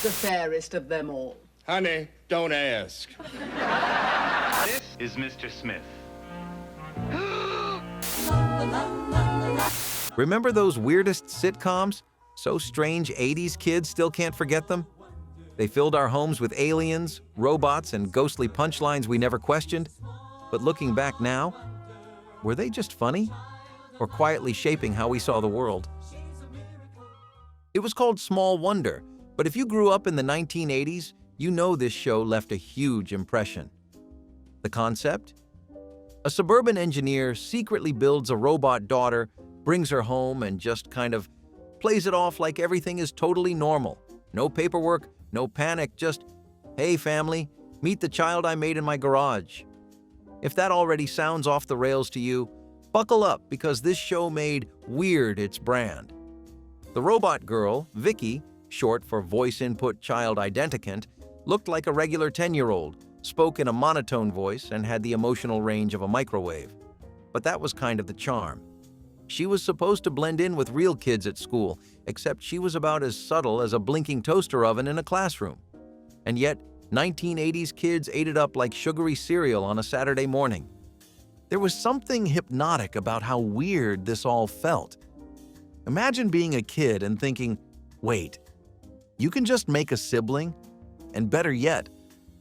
the fairest of them all. Honey, don't ask. This is Mr. Smith. Remember those weirdest sitcoms? So strange 80s kids still can't forget them? They filled our homes with aliens, robots, and ghostly punchlines we never questioned. But looking back now, were they just funny? Or quietly shaping how we saw the world? It was called Small Wonder, but if you grew up in the 1980s, you know this show left a huge impression. The concept? A suburban engineer secretly builds a robot daughter, brings her home, and just kind of plays it off like everything is totally normal. No paperwork, no panic, just, hey family, meet the child I made in my garage. If that already sounds off the rails to you, buckle up because this show made weird its brand. The robot girl, Vicky, short for Voice Input Child Identicant, looked like a regular 10-year-old, spoke in a monotone voice, and had the emotional range of a microwave. But that was kind of the charm. She was supposed to blend in with real kids at school, except she was about as subtle as a blinking toaster oven in a classroom. And yet, 1980s kids ate it up like sugary cereal on a Saturday morning. There was something hypnotic about how weird this all felt. Imagine being a kid and thinking, wait, you can just make a sibling? And better yet,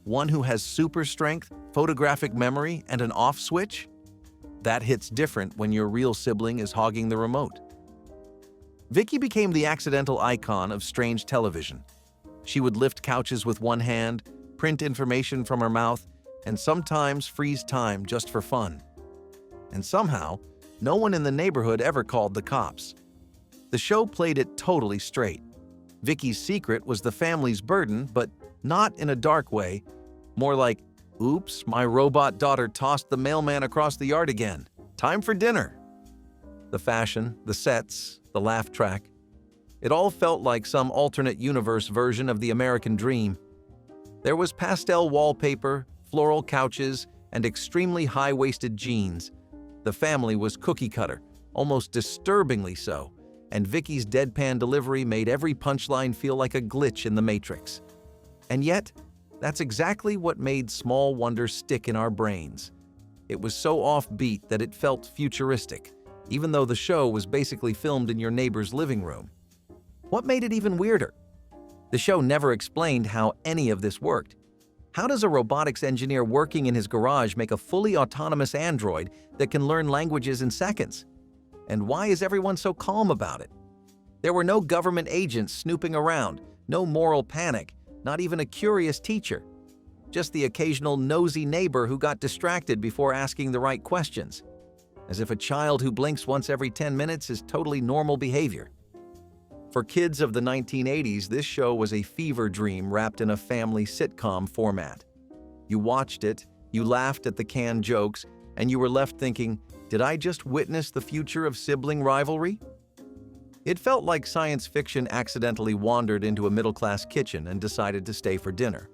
one who has super strength, photographic memory, and an off switch? That hits different when your real sibling is hogging the remote. Vicky became the accidental icon of strange television. She would lift couches with one hand, print information from her mouth, and sometimes freeze time just for fun. And somehow, no one in the neighborhood ever called the cops. The show played it totally straight. Vicky's secret was the family's burden, but not in a dark way, more like, oops, my robot daughter tossed the mailman across the yard again. Time for dinner. The fashion, the sets, the laugh track. It all felt like some alternate universe version of the American dream. There was pastel wallpaper, floral couches, and extremely high-waisted jeans. The family was cookie-cutter, almost disturbingly so, and Vicky's deadpan delivery made every punchline feel like a glitch in the Matrix. And yet, that's exactly what made Small Wonder stick in our brains. It was so offbeat that it felt futuristic, even though the show was basically filmed in your neighbor's living room. What made it even weirder? The show never explained how any of this worked. How does a robotics engineer working in his garage make a fully autonomous android that can learn languages in seconds? And why is everyone so calm about it? There were no government agents snooping around, no moral panic, not even a curious teacher. Just the occasional nosy neighbor who got distracted before asking the right questions. As if a child who blinks once every 10 minutes is totally normal behavior. For kids of the 1980s, this show was a fever dream wrapped in a family sitcom format. You watched it, you laughed at the canned jokes, and you were left thinking, did I just witness the future of sibling rivalry? It felt like science fiction accidentally wandered into a middle-class kitchen and decided to stay for dinner.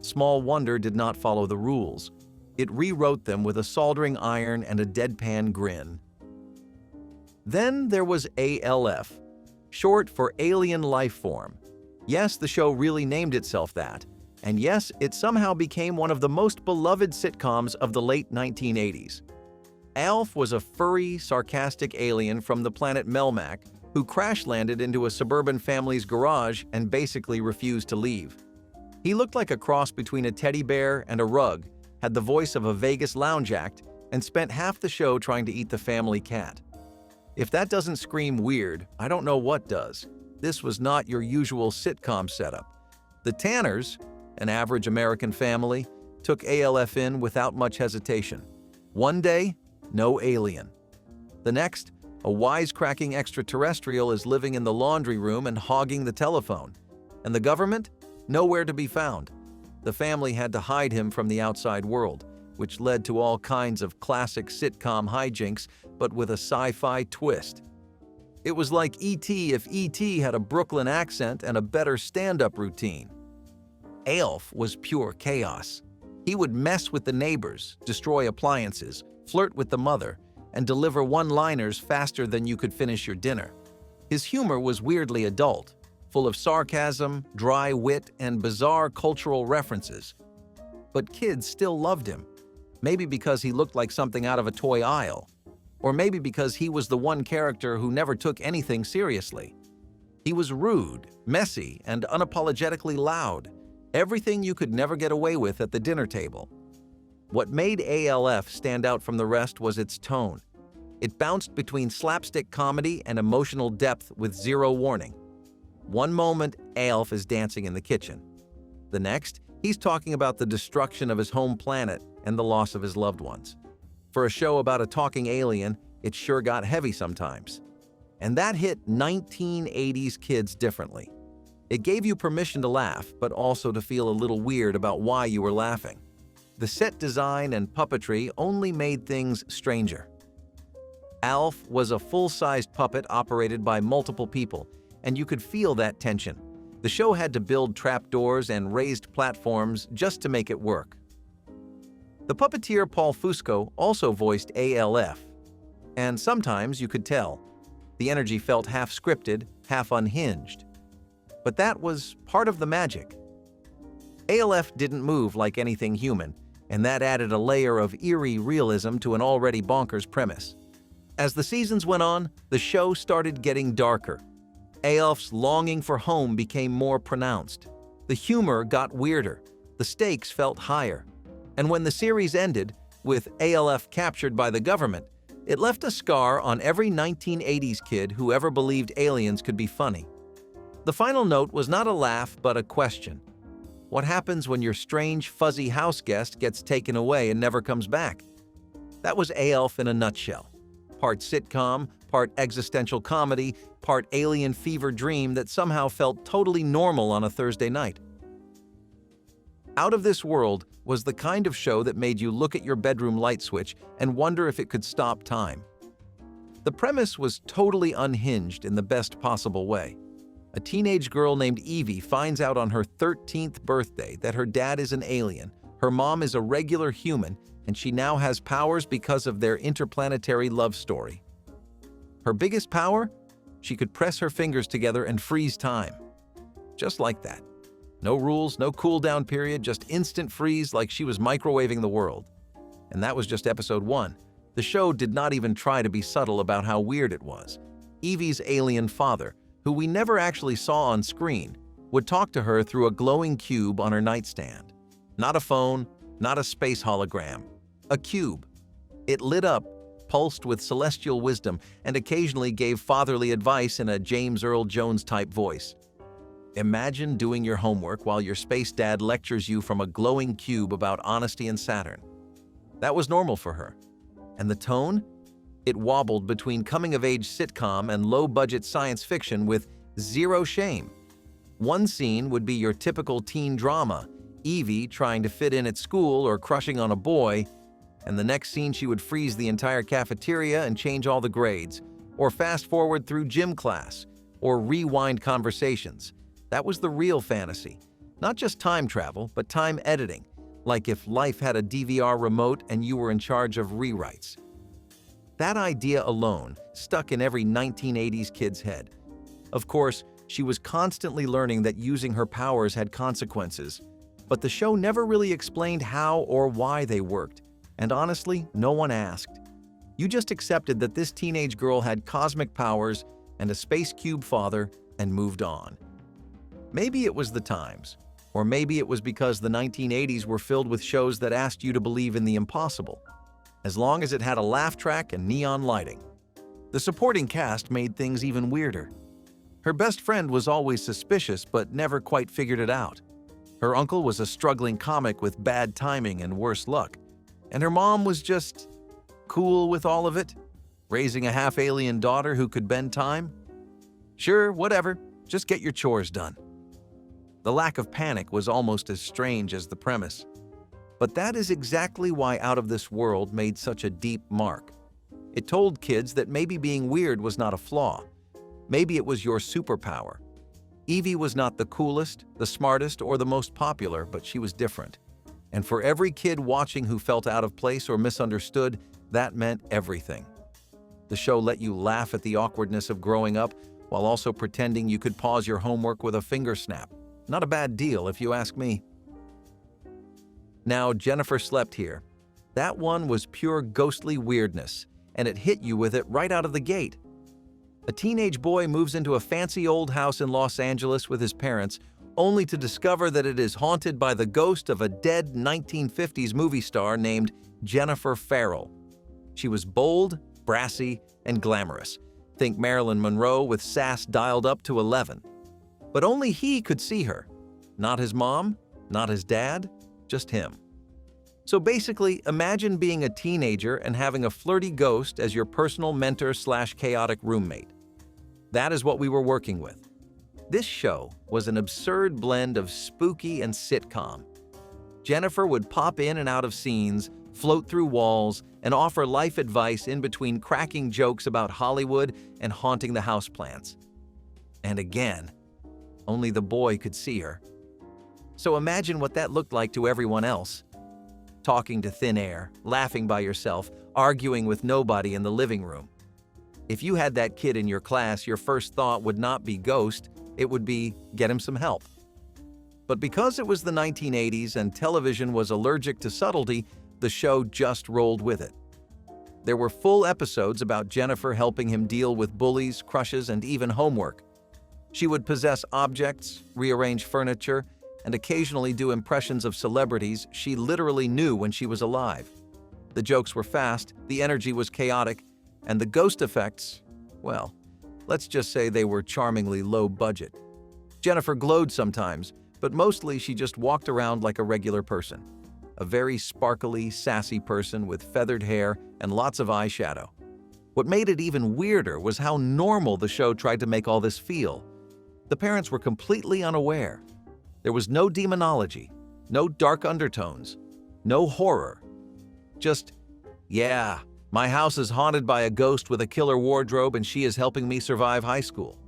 Small Wonder did not follow the rules. It rewrote them with a soldering iron and a deadpan grin. Then there was ALF, short for Alien Life Form. Yes, the show really named itself that. And yes, it somehow became one of the most beloved sitcoms of the late 1980s. ALF was a furry, sarcastic alien from the planet Mack who crash-landed into a suburban family's garage and basically refused to leave. He looked like a cross between a teddy bear and a rug, had the voice of a Vegas lounge act, and spent half the show trying to eat the family cat. If that doesn't scream weird, I don't know what does. This was not your usual sitcom setup. The Tanners, an average American family, took ALF in without much hesitation. One day, no alien. The next, a wisecracking extraterrestrial is living in the laundry room and hogging the telephone. And the government? Nowhere to be found. The family had to hide him from the outside world, which led to all kinds of classic sitcom hijinks, but with a sci-fi twist. It was like E.T. if E.T. had a Brooklyn accent and a better stand-up routine. ALF was pure chaos. He would mess with the neighbors, destroy appliances, flirt with the mother, and deliver one-liners faster than you could finish your dinner. His humor was weirdly adult, full of sarcasm, dry wit, and bizarre cultural references. But kids still loved him. Maybe because he looked like something out of a toy aisle. Or maybe because he was the one character who never took anything seriously. He was rude, messy, and unapologetically loud. Everything you could never get away with at the dinner table. What made ALF stand out from the rest was its tone. It bounced between slapstick comedy and emotional depth with zero warning. One moment, ALF is dancing in the kitchen. The next, he's talking about the destruction of his home planet and the loss of his loved ones. For a show about a talking alien, it sure got heavy sometimes. And that hit 1980s kids differently. It gave you permission to laugh, but also to feel a little weird about why you were laughing. The set design and puppetry only made things stranger. Alf was a full-sized puppet operated by multiple people, and you could feel that tension. The show had to build trapdoors and raised platforms just to make it work. The puppeteer Paul Fusco also voiced ALF, and sometimes you could tell. The energy felt half scripted, half unhinged. But that was part of the magic. ALF didn't move like anything human, and that added a layer of eerie realism to an already bonkers premise. As the seasons went on, the show started getting darker. ALF's longing for home became more pronounced. The humor got weirder. The stakes felt higher. And when the series ended, with ALF captured by the government, it left a scar on every 1980s kid who ever believed aliens could be funny. The final note was not a laugh, but a question. What happens when your strange, fuzzy house guest gets taken away and never comes back? That was ALF in a nutshell. Part sitcom, part existential comedy, part alien fever dream that somehow felt totally normal on a Thursday night. Out of This World was the kind of show that made you look at your bedroom light switch and wonder if it could stop time. The premise was totally unhinged in the best possible way. A teenage girl named Evie finds out on her 13th birthday that her dad is an alien, her mom is a regular human, and she now has powers because of their interplanetary love story. Her biggest power? She could press her fingers together and freeze time. Just like that. No rules, no cool-down period, just instant freeze like she was microwaving the world. And that was just episode 1. The show did not even try to be subtle about how weird it was. Evie's alien father, who we never actually saw on screen, would talk to her through a glowing cube on her nightstand. Not a phone, not a space hologram. A cube. It lit up, pulsed with celestial wisdom, and occasionally gave fatherly advice in a James Earl Jones-type voice. Imagine doing your homework while your space dad lectures you from a glowing cube about honesty and Saturn. That was normal for her. And the tone? It wobbled between coming-of-age sitcom and low-budget science fiction with zero shame. One scene would be your typical teen drama, Evie trying to fit in at school or crushing on a boy, and the next scene she would freeze the entire cafeteria and change all the grades, or fast-forward through gym class, or rewind conversations. That was the real fantasy. Not just time travel, but time editing, like if life had a DVR remote and you were in charge of rewrites. That idea alone stuck in every 1980s kid's head. Of course, she was constantly learning that using her powers had consequences, but the show never really explained how or why they worked, and honestly, no one asked. You just accepted that this teenage girl had cosmic powers and a space cube father and moved on. Maybe it was the times, or maybe it was because the 1980s were filled with shows that asked you to believe in the impossible, as long as it had a laugh track and neon lighting. The supporting cast made things even weirder. Her best friend was always suspicious but never quite figured it out. Her uncle was a struggling comic with bad timing and worse luck, and her mom was just cool with all of it, raising a half-alien daughter who could bend time. Sure, whatever, just get your chores done. The lack of panic was almost as strange as the premise. But that is exactly why Out of This World made such a deep mark. It told kids that maybe being weird was not a flaw. Maybe it was your superpower. Evie was not the coolest, the smartest, or the most popular, but she was different. And for every kid watching who felt out of place or misunderstood, that meant everything. The show let you laugh at the awkwardness of growing up while also pretending you could pause your homework with a finger snap. Not a bad deal, if you ask me. Now, Jennifer Slept Here. That one was pure ghostly weirdness, and it hit you with it right out of the gate. A teenage boy moves into a fancy old house in Los Angeles with his parents, only to discover that it is haunted by the ghost of a dead 1950s movie star named Jennifer Farrell. She was bold, brassy, and glamorous. Think Marilyn Monroe with sass dialed up to 11. But only he could see her. Not his mom, not his dad, just him. So basically, imagine being a teenager and having a flirty ghost as your personal mentor/chaotic roommate. That is what we were working with. This show was an absurd blend of spooky and sitcom. Jennifer would pop in and out of scenes, float through walls, and offer life advice in between cracking jokes about Hollywood and haunting the houseplants. And again, only the boy could see her. So imagine what that looked like to everyone else. Talking to thin air, laughing by yourself, arguing with nobody in the living room. If you had that kid in your class, your first thought would not be ghost, it would be get him some help. But because it was the 1980s and television was allergic to subtlety, the show just rolled with it. There were full episodes about Jennifer helping him deal with bullies, crushes, and even homework. She would possess objects, rearrange furniture, and occasionally do impressions of celebrities she literally knew when she was alive. The jokes were fast, the energy was chaotic, and the ghost effects, well, let's just say they were charmingly low budget. Jennifer glowed sometimes, but mostly she just walked around like a regular person. A very sparkly, sassy person with feathered hair and lots of eyeshadow. What made it even weirder was how normal the show tried to make all this feel. The parents were completely unaware. There was no demonology, no dark undertones, no horror. Just, yeah, my house is haunted by a ghost with a killer wardrobe and she is helping me survive high school.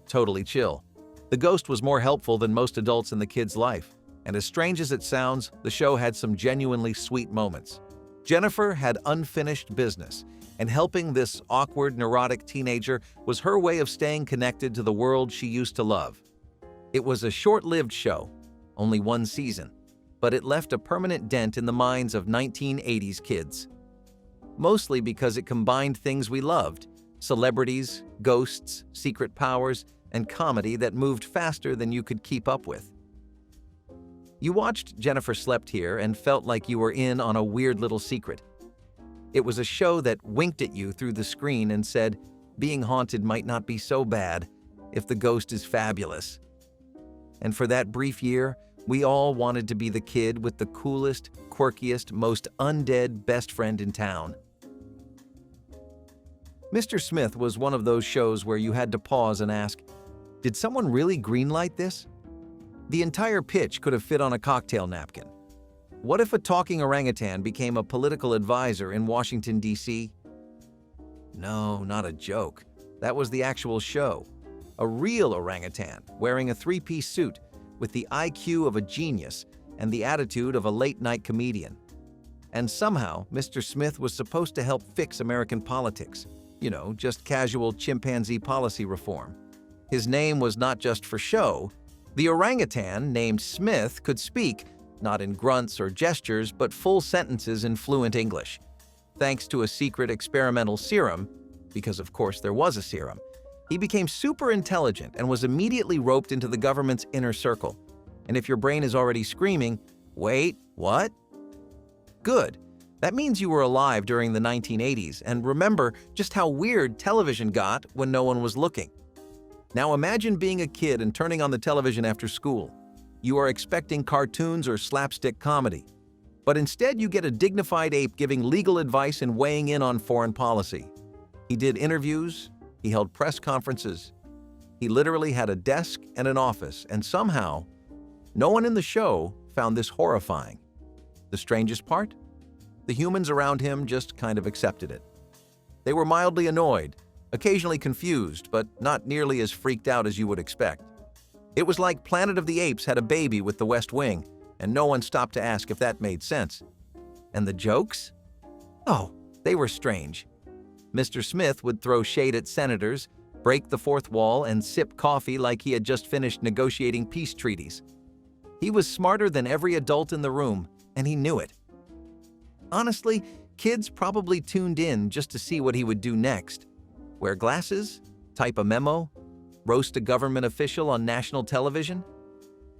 Totally chill. The ghost was more helpful than most adults in the kid's life, and as strange as it sounds, the show had some genuinely sweet moments. Jennifer had unfinished business, and helping this awkward, neurotic teenager was her way of staying connected to the world she used to love. It was a short-lived show, only one season, but it left a permanent dent in the minds of 1980s kids. Mostly because it combined things we loved: celebrities, ghosts, secret powers, and comedy that moved faster than you could keep up with. You watched Jennifer Slept Here and felt like you were in on a weird little secret. It was a show that winked at you through the screen and said, being haunted might not be so bad if the ghost is fabulous. And for that brief year, we all wanted to be the kid with the coolest, quirkiest, most undead best friend in town. Mr. Smith was one of those shows where you had to pause and ask, did someone really greenlight this? The entire pitch could have fit on a cocktail napkin. What if a talking orangutan became a political advisor in Washington, D.C.? No, not a joke. That was the actual show. A real orangutan wearing a three-piece suit with the IQ of a genius and the attitude of a late-night comedian. And somehow, Mr. Smith was supposed to help fix American politics. You know, just casual chimpanzee policy reform. His name was not just for show. The orangutan, named Smith, could speak, not in grunts or gestures, but full sentences in fluent English. Thanks to a secret experimental serum, because of course there was a serum, he became super intelligent and was immediately roped into the government's inner circle. And if your brain is already screaming, wait, what? Good. That means you were alive during the 1980s and remember just how weird television got when no one was looking. Now imagine being a kid and turning on the television after school. You are expecting cartoons or slapstick comedy. But instead you get a dignified ape giving legal advice and weighing in on foreign policy. He did interviews, he held press conferences. He literally had a desk and an office, and somehow, no one in the show found this horrifying. The strangest part? The humans around him just kind of accepted it. They were mildly annoyed, occasionally confused, but not nearly as freaked out as you would expect. It was like Planet of the Apes had a baby with the West Wing, and no one stopped to ask if that made sense. And the jokes? Oh, they were strange. Mr. Smith would throw shade at senators, break the fourth wall, and sip coffee like he had just finished negotiating peace treaties. He was smarter than every adult in the room, and he knew it. Honestly, kids probably tuned in just to see what he would do next. Wear glasses? Type a memo? Roast a government official on national television?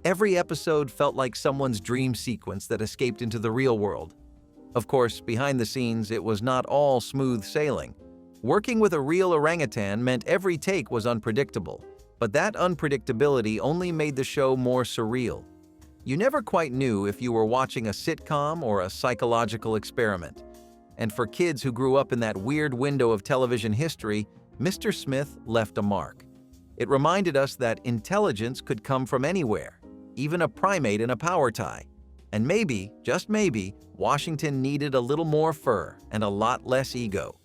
Every episode felt like someone's dream sequence that escaped into the real world. Of course, behind the scenes, it was not all smooth sailing. Working with a real orangutan meant every take was unpredictable, but that unpredictability only made the show more surreal. You never quite knew if you were watching a sitcom or a psychological experiment. And for kids who grew up in that weird window of television history, Mr. Smith left a mark. It reminded us that intelligence could come from anywhere, even a primate in a power tie. And maybe, just maybe, Washington needed a little more fur and a lot less ego.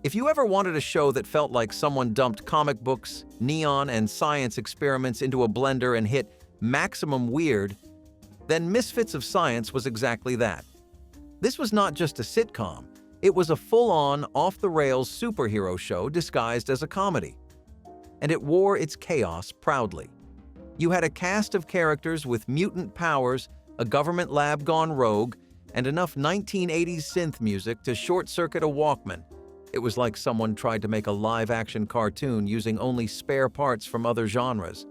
If you ever wanted a show that felt like someone dumped comic books, neon, and science experiments into a blender and hit maximum weird, then Misfits of Science was exactly that. This was not just a sitcom, it was a full-on, off-the-rails superhero show disguised as a comedy. And it wore its chaos proudly. You had a cast of characters with mutant powers, a government lab gone rogue, and enough 1980s synth music to short-circuit a Walkman. It was like someone tried to make a live-action cartoon using only spare parts from other genres.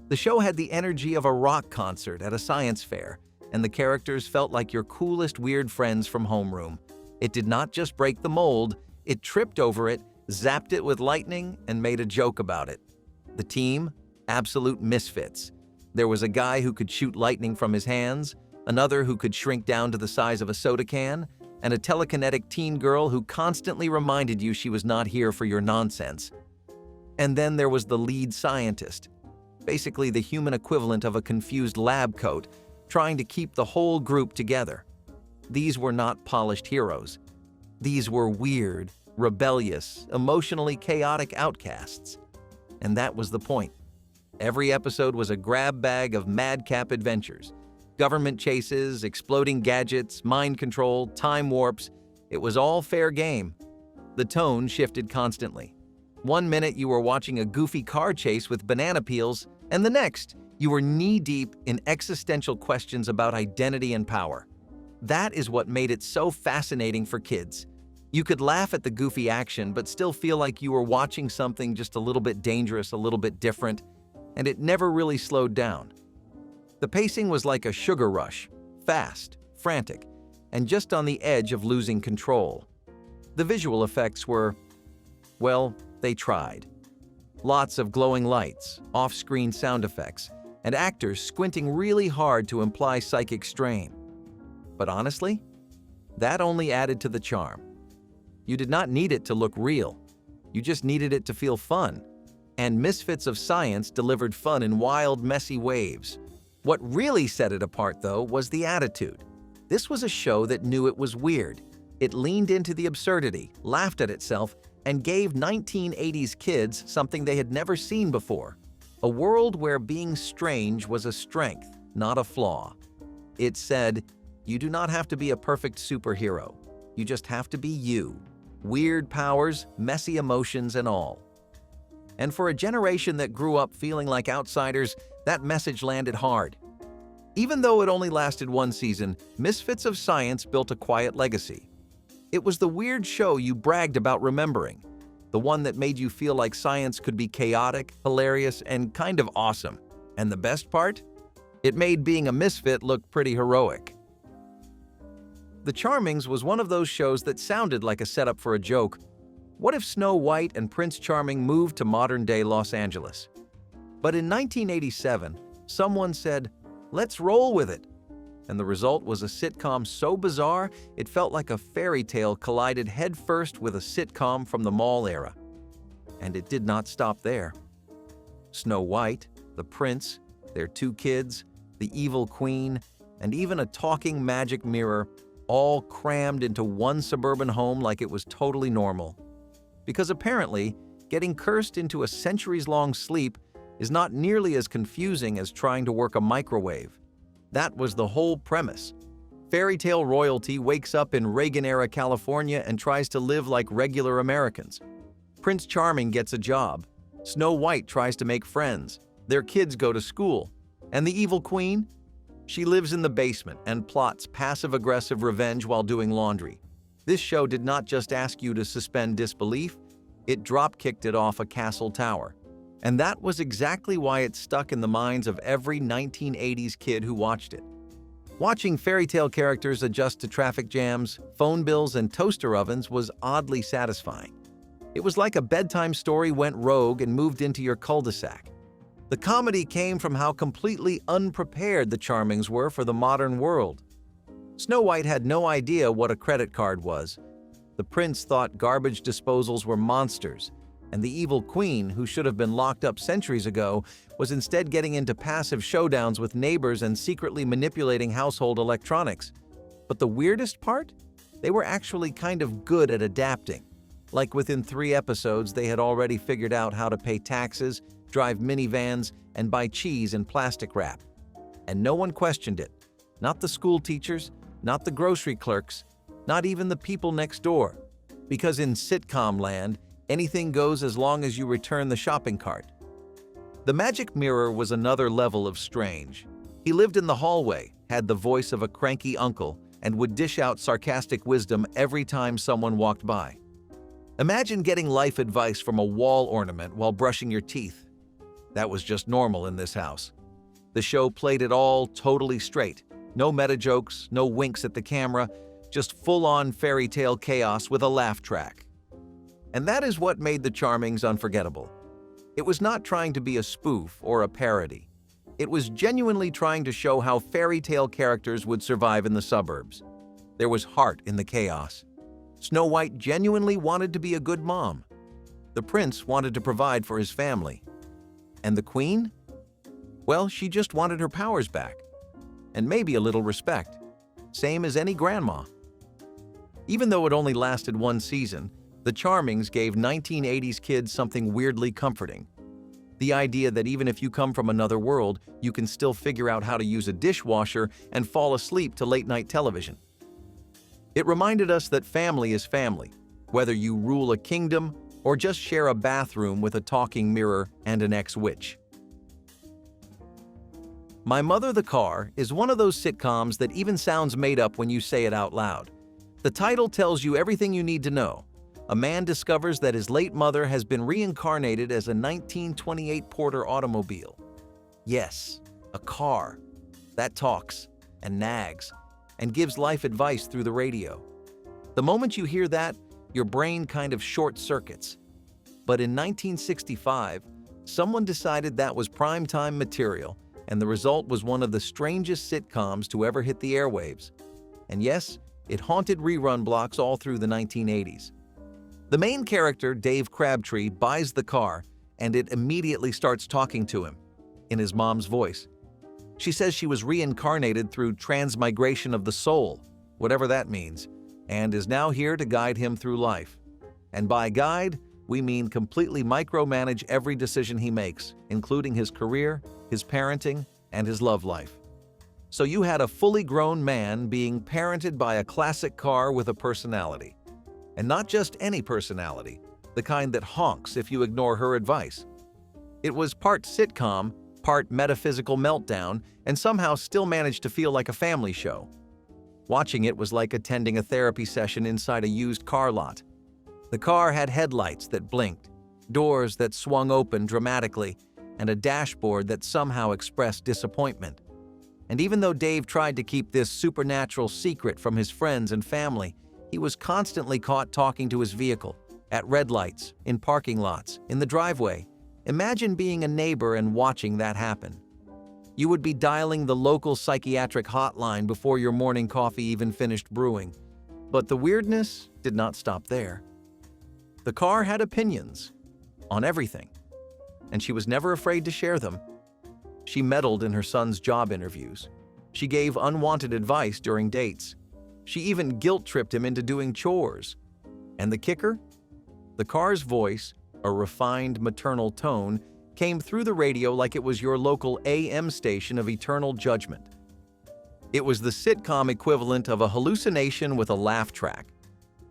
The show had the energy of a rock concert at a science fair, and the characters felt like your coolest weird friends from homeroom. It did not just break the mold, it tripped over it, zapped it with lightning, and made a joke about it. The team? Absolute misfits. There was a guy who could shoot lightning from his hands, another who could shrink down to the size of a soda can, and a telekinetic teen girl who constantly reminded you she was not here for your nonsense. And then there was the lead scientist, basically the human equivalent of a confused lab coat, trying to keep the whole group together. These were not polished heroes. These were weird, rebellious, emotionally chaotic outcasts. And that was the point. Every episode was a grab bag of madcap adventures. Government chases, exploding gadgets, mind control, time warps. It was all fair game. The tone shifted constantly. One minute you were watching a goofy car chase with banana peels, and the next, you were knee-deep in existential questions about identity and power. That is what made it so fascinating for kids. You could laugh at the goofy action, but still feel like you were watching something just a little bit dangerous, a little bit different, and it never really slowed down. The pacing was like a sugar rush, fast, frantic, and just on the edge of losing control. The visual effects were, well, they tried. Lots of glowing lights, off-screen sound effects, and actors squinting really hard to imply psychic strain. But honestly, that only added to the charm. You did not need it to look real. You just needed it to feel fun. And Misfits of Science delivered fun in wild, messy waves. What really set it apart, though, was the attitude. This was a show that knew it was weird. It leaned into the absurdity, laughed at itself, and gave 1980s kids something they had never seen before. A world where being strange was a strength, not a flaw. It said, you do not have to be a perfect superhero. You just have to be you. Weird powers, messy emotions, and all. And for a generation that grew up feeling like outsiders, that message landed hard. Even though it only lasted one season, Misfits of Science built a quiet legacy. It was the weird show you bragged about remembering, the one that made you feel like science could be chaotic, hilarious, and kind of awesome. And the best part? It made being a misfit look pretty heroic. The Charmings was one of those shows that sounded like a setup for a joke. What if Snow White and Prince Charming moved to modern-day Los Angeles? But in 1987, someone said, let's roll with it. And the result was a sitcom so bizarre, it felt like a fairy tale collided headfirst with a sitcom from the mall era. And it did not stop there. Snow White, the prince, their two kids, the evil queen, and even a talking magic mirror, all crammed into one suburban home like it was totally normal. Because apparently, getting cursed into a centuries-long sleep is not nearly as confusing as trying to work a microwave. That was the whole premise. Fairy tale royalty wakes up in Reagan-era California and tries to live like regular Americans. Prince Charming gets a job. Snow White tries to make friends. Their kids go to school. And the evil queen? She lives in the basement and plots passive-aggressive revenge while doing laundry. This show did not just ask you to suspend disbelief, it drop-kicked it off a castle tower. And that was exactly why it stuck in the minds of every 1980s kid who watched it. Watching fairy tale characters adjust to traffic jams, phone bills, and toaster ovens was oddly satisfying. It was like a bedtime story went rogue and moved into your cul-de-sac. The comedy came from how completely unprepared the Charmings were for the modern world. Snow White had no idea what a credit card was. The prince thought garbage disposals were monsters, and the evil queen, who should have been locked up centuries ago, was instead getting into passive showdowns with neighbors and secretly manipulating household electronics. But the weirdest part? They were actually kind of good at adapting. Like within 3 episodes, they had already figured out how to pay taxes, drive minivans, and buy cheese in plastic wrap. And no one questioned it. Not the school teachers, not the grocery clerks, not even the people next door. Because in sitcom land, anything goes as long as you return the shopping cart. The magic mirror was another level of strange. He lived in the hallway, had the voice of a cranky uncle, and would dish out sarcastic wisdom every time someone walked by. Imagine getting life advice from a wall ornament while brushing your teeth. That was just normal in this house. The show played it all totally straight. No meta jokes, no winks at the camera, just full-on fairy tale chaos with a laugh track. And that is what made the Charmings unforgettable. It was not trying to be a spoof or a parody. It was genuinely trying to show how fairy tale characters would survive in the suburbs. There was heart in the chaos. Snow White genuinely wanted to be a good mom. The prince wanted to provide for his family. And the queen? Well, she just wanted her powers back. And maybe a little respect. Same as any grandma. Even though it only lasted 1 season, the Charmings gave 1980s kids something weirdly comforting. The idea that even if you come from another world, you can still figure out how to use a dishwasher and fall asleep to late-night television. It reminded us that family is family, whether you rule a kingdom or just share a bathroom with a talking mirror and an ex-witch. My Mother the Car is one of those sitcoms that even sounds made up when you say it out loud. The title tells you everything you need to know. A man discovers that his late mother has been reincarnated as a 1928 Porter automobile. Yes, a car that talks and nags and gives life advice through the radio. The moment you hear that, your brain kind of short-circuits. But in 1965, someone decided that was primetime material, and the result was one of the strangest sitcoms to ever hit the airwaves. And yes, it haunted rerun blocks all through the 1980s. The main character, Dave Crabtree, buys the car, and it immediately starts talking to him, in his mom's voice. She says she was reincarnated through transmigration of the soul, whatever that means, and is now here to guide him through life. And by guide, we mean completely micromanage every decision he makes, including his career, his parenting, and his love life. So you had a fully grown man being parented by a classic car with a personality. And not just any personality, the kind that honks if you ignore her advice. It was part sitcom, part metaphysical meltdown, and somehow still managed to feel like a family show. Watching it was like attending a therapy session inside a used car lot. The car had headlights that blinked, doors that swung open dramatically, and a dashboard that somehow expressed disappointment. And even though Dave tried to keep this supernatural secret from his friends and family, he was constantly caught talking to his vehicle, at red lights, in parking lots, in the driveway. Imagine being a neighbor and watching that happen. You would be dialing the local psychiatric hotline before your morning coffee even finished brewing. But the weirdness did not stop there. The car had opinions on everything, and she was never afraid to share them. She meddled in her son's job interviews. She gave unwanted advice during dates. She even guilt-tripped him into doing chores. And the kicker? The car's voice, a refined maternal tone, came through the radio like it was your local AM station of eternal judgment. It was the sitcom equivalent of a hallucination with a laugh track.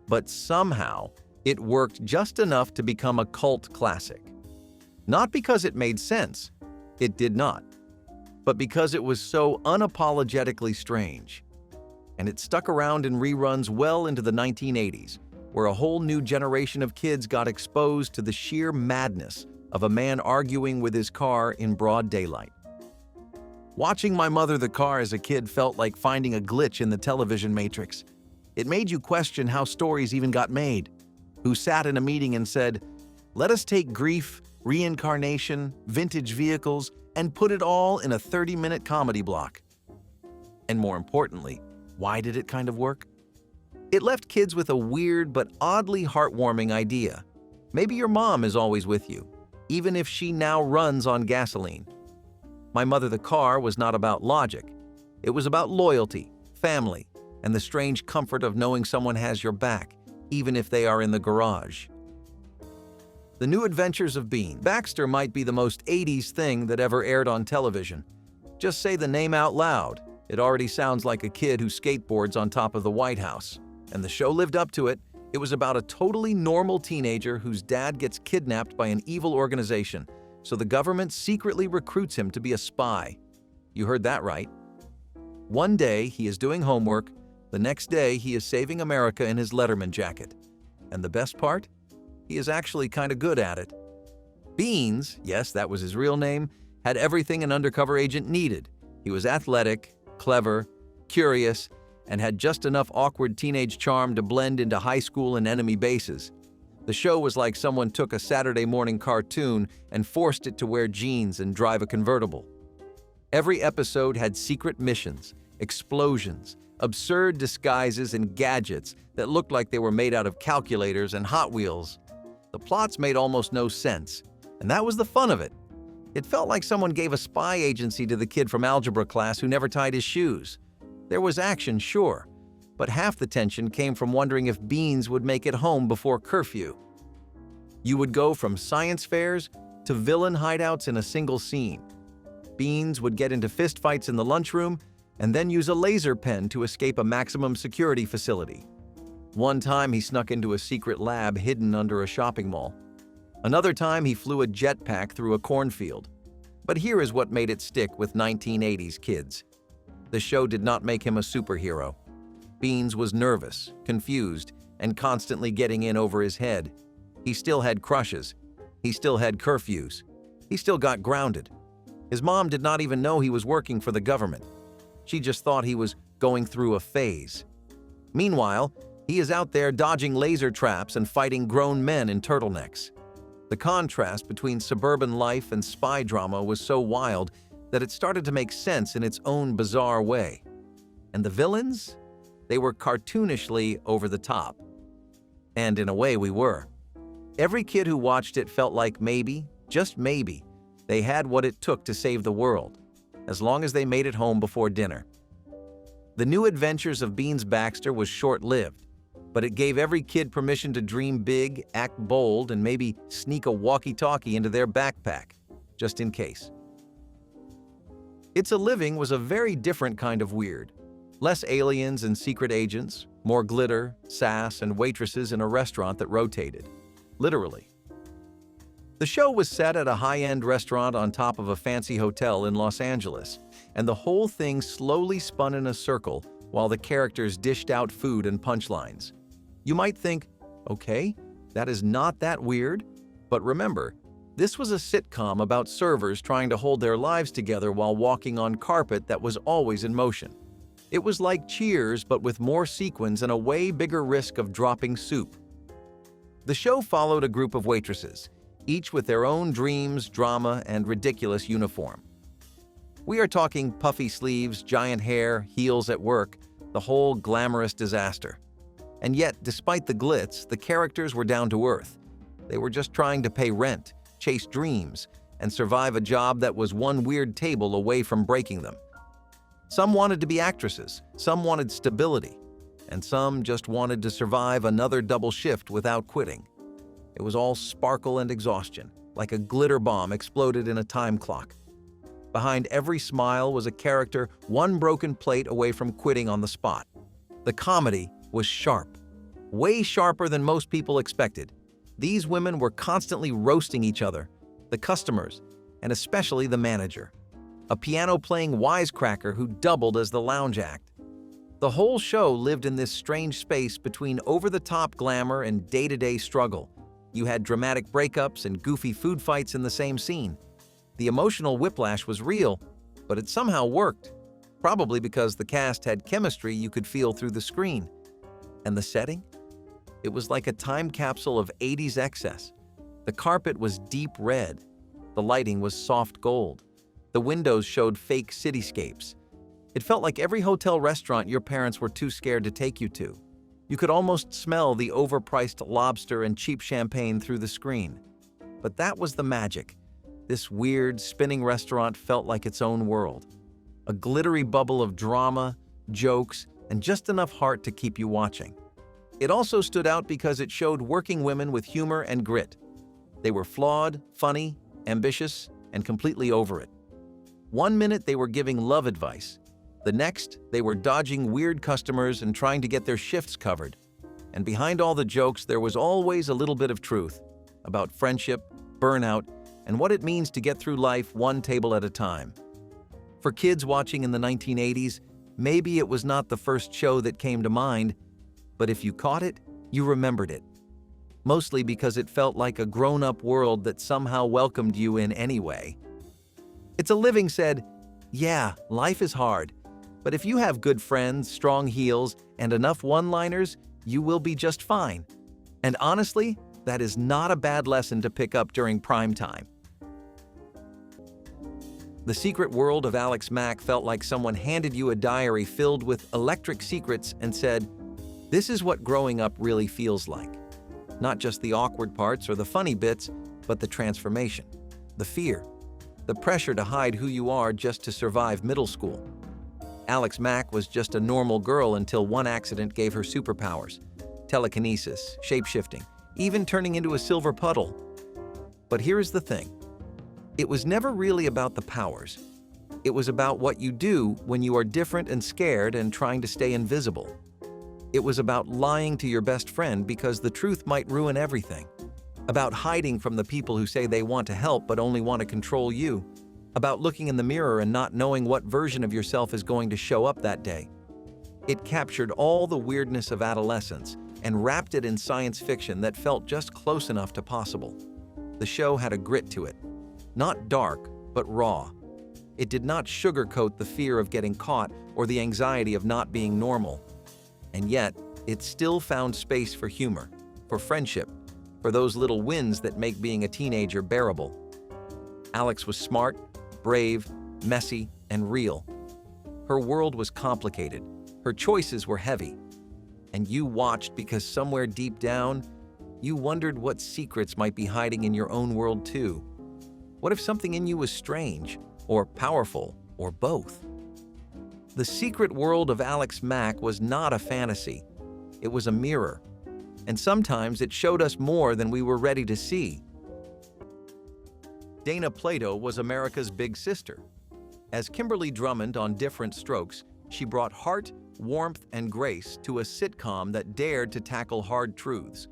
But somehow, It worked just enough to become a cult classic. Not because it made sense, it did not, but because it was so unapologetically strange. And it stuck around in reruns well into the 1980s, where a whole new generation of kids got exposed to the sheer madness of a man arguing with his car in broad daylight. Watching My Mother the Car as a kid felt like finding a glitch in the television matrix. It made you question how stories even got made. Who sat in a meeting and said, "Let us take grief, reincarnation, vintage vehicles, and put it all in a 30-minute comedy block." And more importantly, why did it kind of work? It left kids with a weird but oddly heartwarming idea. Maybe your mom is always with you, even if she now runs on gasoline. My Mother the Car was not about logic. It was about loyalty, family, and the strange comfort of knowing someone has your back, even if they are in the garage. The New Adventures of Bean. Baxter might be the most 80s thing that ever aired on television. Just say the name out loud. It already sounds like a kid who skateboards on top of the White House. And the show lived up to it. It was about a totally normal teenager whose dad gets kidnapped by an evil organization, so the government secretly recruits him to be a spy. You heard that right. One day, he is doing homework. The next day, he is saving America in his Letterman jacket. And the best part? He is actually kind of good at it. Beans, yes, that was his real name, had everything an undercover agent needed. He was athletic, clever, curious, and had just enough awkward teenage charm to blend into high school and enemy bases. The show was like someone took a Saturday morning cartoon and forced it to wear jeans and drive a convertible. Every episode had secret missions, explosions, absurd disguises, and gadgets that looked like they were made out of calculators and Hot Wheels. The plots made almost no sense, and that was the fun of it. It felt like someone gave a spy agency to the kid from algebra class who never tied his shoes. There was action, sure, but half the tension came from wondering if Beans would make it home before curfew. You would go from science fairs to villain hideouts in a single scene. Beans would get into fistfights in the lunchroom and then use a laser pen to escape a maximum security facility. One time he snuck into a secret lab hidden under a shopping mall. Another time he flew a jetpack through a cornfield. But here is what made it stick with 1980s kids. The show did not make him a superhero. Beans was nervous, confused, and constantly getting in over his head. He still had crushes. He still had curfews. He still got grounded. His mom did not even know he was working for the government. She just thought he was going through a phase. Meanwhile, he is out there dodging laser traps and fighting grown men in turtlenecks. The contrast between suburban life and spy drama was so wild that it started to make sense in its own bizarre way. And the villains? They were cartoonishly over the top. And in a way, we were. Every kid who watched it felt like maybe, just maybe, they had what it took to save the world, as long as they made it home before dinner. The New Adventures of Beans Baxter was short-lived, but it gave every kid permission to dream big, act bold, and maybe sneak a walkie-talkie into their backpack, just in case. It's a Living was a very different kind of weird. Less aliens and secret agents, more glitter, sass, and waitresses in a restaurant that rotated. Literally. The show was set at a high-end restaurant on top of a fancy hotel in Los Angeles, and the whole thing slowly spun in a circle while the characters dished out food and punchlines. You might think, okay, that is not that weird, but remember, this was a sitcom about servers trying to hold their lives together while walking on carpet that was always in motion. It was like Cheers, but with more sequins and a way bigger risk of dropping soup. The show followed a group of waitresses, each with their own dreams, drama, and ridiculous uniform. We are talking puffy sleeves, giant hair, heels at work, the whole glamorous disaster. And yet, despite the glitz, the characters were down to earth. They were just trying to pay rent, chase dreams, and survive a job that was one weird table away from breaking them. Some wanted to be actresses, some wanted stability, and some just wanted to survive another double shift without quitting. It was all sparkle and exhaustion, like a glitter bomb exploded in a time clock. Behind every smile was a character one broken plate away from quitting on the spot. The comedy was sharp, way sharper than most people expected. These women were constantly roasting each other, the customers, and especially the manager, a piano-playing wisecracker who doubled as the lounge act. The whole show lived in this strange space between over-the-top glamour and day-to-day struggle. You had dramatic breakups and goofy food fights in the same scene. The emotional whiplash was real, but it somehow worked, probably because the cast had chemistry you could feel through the screen. And the setting? It was like a time capsule of 80s excess. The carpet was deep red. The lighting was soft gold. The windows showed fake cityscapes. It felt like every hotel restaurant your parents were too scared to take you to. You could almost smell the overpriced lobster and cheap champagne through the screen. But that was the magic. This weird, spinning restaurant felt like its own world. A glittery bubble of drama, jokes, and just enough heart to keep you watching. It also stood out because it showed working women with humor and grit. They were flawed, funny, ambitious, and completely over it. One minute they were giving love advice. The next, they were dodging weird customers and trying to get their shifts covered. And behind all the jokes, there was always a little bit of truth about friendship, burnout, and what it means to get through life one table at a time. For kids watching in the 1980s, maybe it was not the first show that came to mind, but if you caught it, you remembered it. Mostly because it felt like a grown-up world that somehow welcomed you in anyway. It's a Living said, "Yeah, life is hard, but if you have good friends, strong heels, and enough one-liners, you will be just fine." And honestly, that is not a bad lesson to pick up during prime time. The Secret World of Alex Mack felt like someone handed you a diary filled with electric secrets and said, "This is what growing up really feels like." Not just the awkward parts or the funny bits, but the transformation, the fear, the pressure to hide who you are just to survive middle school. Alex Mack was just a normal girl until one accident gave her superpowers: telekinesis, shape-shifting, even turning into a silver puddle. But here's the thing. It was never really about the powers. It was about what you do when you are different and scared and trying to stay invisible. It was about lying to your best friend because the truth might ruin everything. About hiding from the people who say they want to help but only want to control you. About looking in the mirror and not knowing what version of yourself is going to show up that day. It captured all the weirdness of adolescence and wrapped it in science fiction that felt just close enough to possible. The show had a grit to it. Not dark, but raw. It did not sugarcoat the fear of getting caught or the anxiety of not being normal. And yet, it still found space for humor, for friendship, for those little wins that make being a teenager bearable. Alex was smart, brave, messy, and real. Her world was complicated. Her choices were heavy. And you watched because somewhere deep down, you wondered what secrets might be hiding in your own world too. What if something in you was strange, or powerful, or both? The Secret World of Alex Mack was not a fantasy. It was a mirror. And sometimes it showed us more than we were ready to see. Dana Plato was America's big sister. As Kimberly Drummond on Different Strokes, she brought heart, warmth, and grace to a sitcom that dared to tackle hard truths.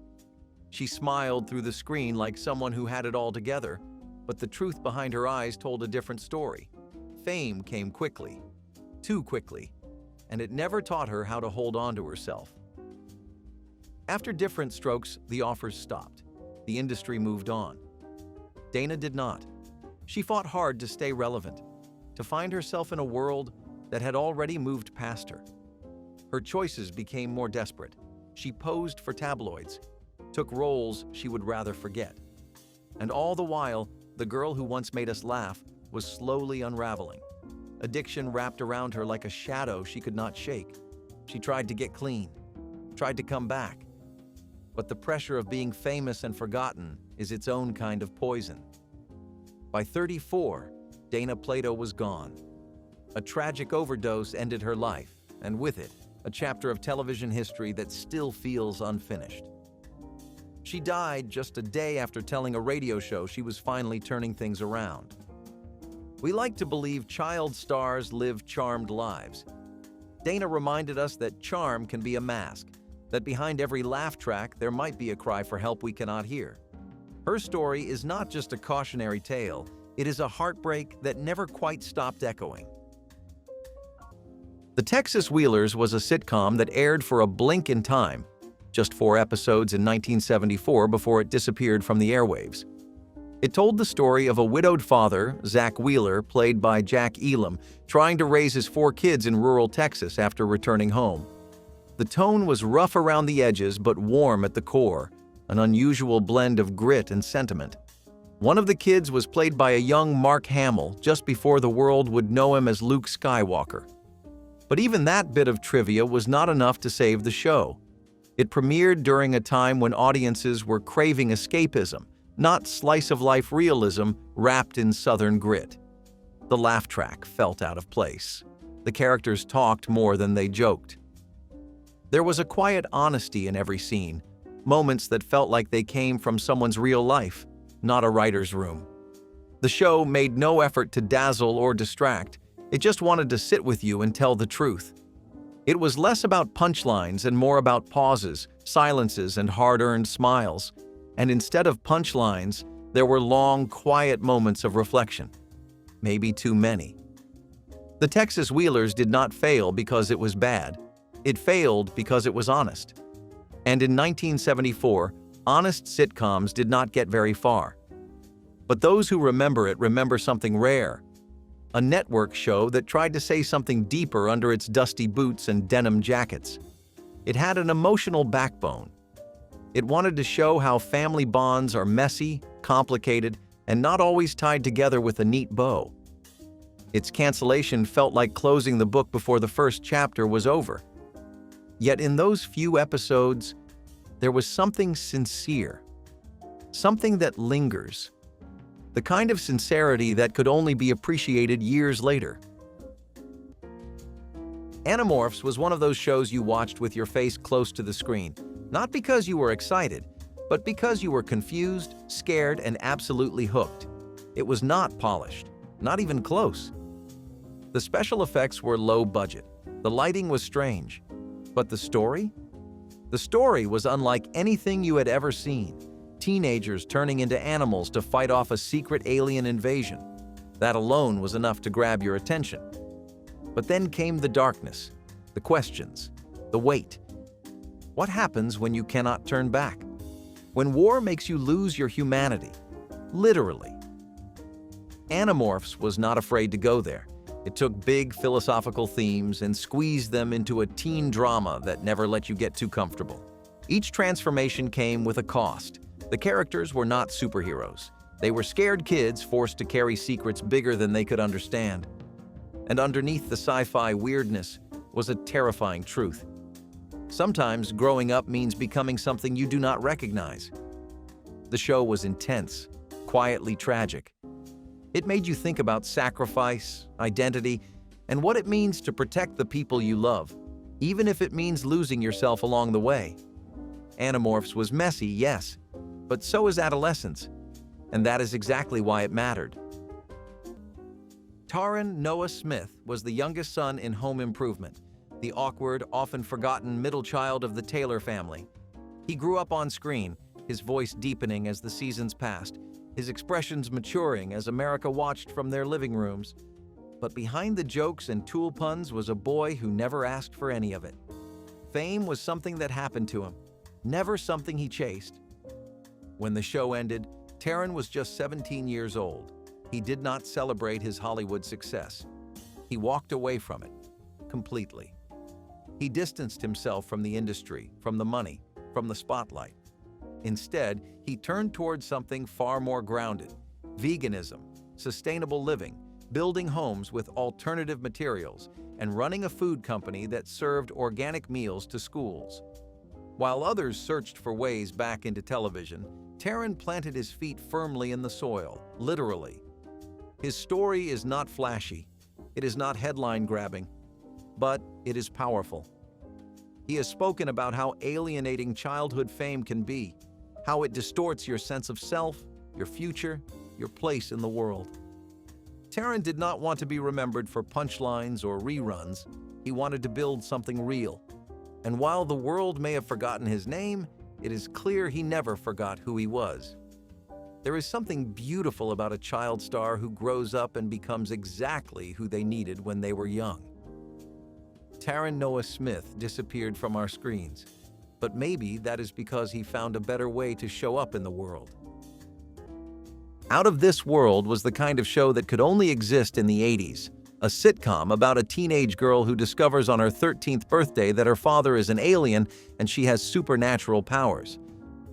She smiled through the screen like someone who had it all together, but the truth behind her eyes told a different story. Fame came quickly, too quickly, and it never taught her how to hold on to herself. After Different Strokes, the offers stopped. The industry moved on. Dana did not. She fought hard to stay relevant, to find herself in a world that had already moved past her. Her choices became more desperate. She posed for tabloids, took roles she would rather forget. And all the while, the girl who once made us laugh was slowly unraveling. Addiction wrapped around her like a shadow she could not shake. She tried to get clean, tried to come back. But the pressure of being famous and forgotten is its own kind of poison. By 34, Dana Plato was gone. A tragic overdose ended her life, and with it, a chapter of television history that still feels unfinished. She died just a day after telling a radio show she was finally turning things around. We like to believe child stars live charmed lives. Dana reminded us that charm can be a mask, that behind every laugh track there might be a cry for help we cannot hear. Her story is not just a cautionary tale, it is a heartbreak that never quite stopped echoing. The Texas Wheelers was a sitcom that aired for a blink in time, just 4 episodes in 1974 before it disappeared from the airwaves. It told the story of a widowed father, Zach Wheeler, played by Jack Elam, trying to raise his 4 kids in rural Texas after returning home. The tone was rough around the edges but warm at the core, an unusual blend of grit and sentiment. One of the kids was played by a young Mark Hamill just before the world would know him as Luke Skywalker. But even that bit of trivia was not enough to save the show. It premiered during a time when audiences were craving escapism, not slice-of-life realism wrapped in Southern grit. The laugh track felt out of place. The characters talked more than they joked. There was a quiet honesty in every scene, moments that felt like they came from someone's real life, not a writer's room. The show made no effort to dazzle or distract. It just wanted to sit with you and tell the truth. It was less about punchlines and more about pauses, silences, and hard-earned smiles. And instead of punchlines, there were long, quiet moments of reflection. Maybe too many. The Texas Wheelers did not fail because it was bad. It failed because it was honest. And in 1974, honest sitcoms did not get very far. But those who remember it remember something rare. A network show that tried to say something deeper under its dusty boots and denim jackets. It had an emotional backbone. It wanted to show how family bonds are messy, complicated, and not always tied together with a neat bow. Its cancellation felt like closing the book before the first chapter was over. Yet in those few episodes, there was something sincere, something that lingers. The kind of sincerity that could only be appreciated years later. Animorphs was one of those shows you watched with your face close to the screen, not because you were excited, but because you were confused, scared, and absolutely hooked. It was not polished, not even close. The special effects were low budget. The lighting was strange. But the story? The story was unlike anything you had ever seen. Teenagers turning into animals to fight off a secret alien invasion. That alone was enough to grab your attention. But then came the darkness, the questions, the weight. What happens when you cannot turn back? When war makes you lose your humanity, literally. Animorphs was not afraid to go there. It took big philosophical themes and squeezed them into a teen drama that never let you get too comfortable. Each transformation came with a cost. The characters were not superheroes. They were scared kids forced to carry secrets bigger than they could understand. And underneath the sci-fi weirdness was a terrifying truth. Sometimes growing up means becoming something you do not recognize. The show was intense, quietly tragic. It made you think about sacrifice, identity, and what it means to protect the people you love, even if it means losing yourself along the way. Animorphs was messy, yes, but so is adolescence, and that is exactly why it mattered. Taran Noah Smith was the youngest son in Home Improvement, the awkward, often forgotten middle child of the Taylor family. He grew up on screen, his voice deepening as the seasons passed, his expressions maturing as America watched from their living rooms. But behind the jokes and tool puns was a boy who never asked for any of it. Fame was something that happened to him, never something he chased. When the show ended, Taran was just 17 years old. He did not celebrate his Hollywood success. He walked away from it, completely. He distanced himself from the industry, from the money, from the spotlight. Instead, he turned towards something far more grounded: veganism, sustainable living, building homes with alternative materials, and running a food company that served organic meals to schools. While others searched for ways back into television, Taran planted his feet firmly in the soil, literally. His story is not flashy, it is not headline-grabbing, but it is powerful. He has spoken about how alienating childhood fame can be, how it distorts your sense of self, your future, your place in the world. Taran did not want to be remembered for punchlines or reruns. He wanted to build something real. And while the world may have forgotten his name, it is clear he never forgot who he was. There is something beautiful about a child star who grows up and becomes exactly who they needed when they were young. Taran Noah Smith disappeared from our screens, but maybe that is because he found a better way to show up in the world. Out of This World was the kind of show that could only exist in the 80s, a sitcom about a teenage girl who discovers on her 13th birthday that her father is an alien and she has supernatural powers.